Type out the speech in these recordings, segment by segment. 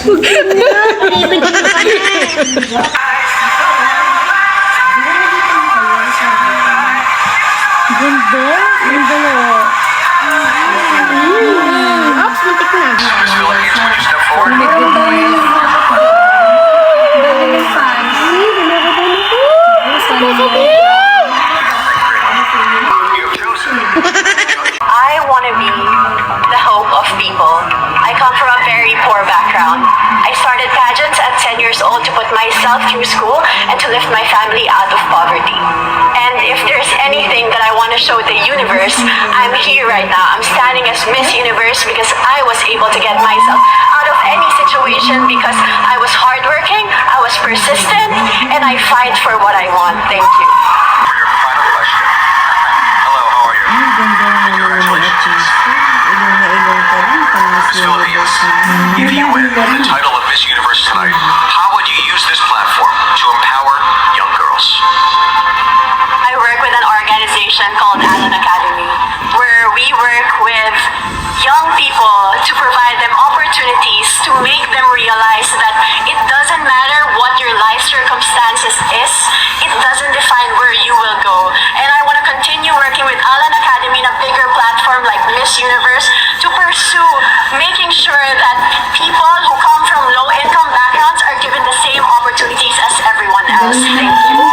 Ganda. Ganda na. Ops, muntik na. I want to be the hope of people. I come from a very poor background. I started pageants at 10 years old to put myself through school and to lift my family out of poverty. And if there's anything that I want to show the universe, I'm here right now. I'm standing as Miss Universe because I was able to get myself out of any situation because I was hardworking, I was persistent, and I fight for what I want. Thank you. For your final question. Hello, how are you? Congratulations. Philippines, if you win the title of Miss Universe tonight, how would you use this platform to empower young girls? I work with an organization called Alan Academy, where we work with young people to provide them opportunities to make them realize that it doesn't matter what your life circumstances is, it doesn't define where you will go. And I want to continue working with Alan Academy in a bigger platform like Miss Universe to pursue making sure that people who come from low-income backgrounds are given the same opportunities as everyone else. Thank you.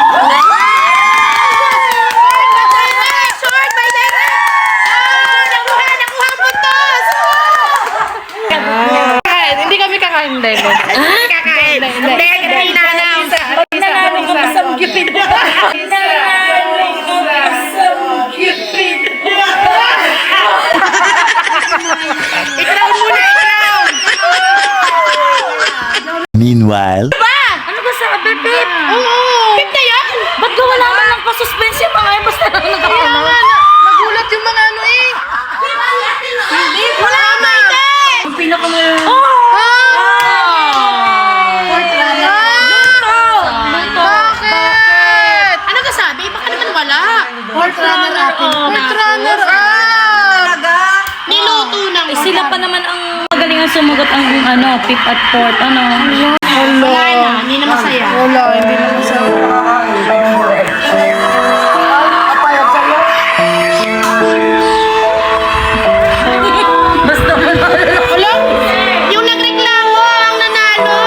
Hindi kami kakain. Hindi kakain. Hindi kakain. Nanalo ka sa gipin. Meanwhile, Ano ba sabi, Pip? Oo. Pip na yan? Ba't ka wala man lang pa-suspense yung mga basta na nagkakama? Nagulat yung mga ano eh. Hindi, wala na. Ang pinakamalala. Bakit? Ano ka sabi? Baka naman wala. Fourth runner-up. Fourth runner-up. Niluto na. Sila pa naman ang magaling ang sumagot ang fifth at fourth. Wala na. Hindi na masaya. Wala. Hindi na masaya. Basta Wala. Yung nagreklamo ang nanalo.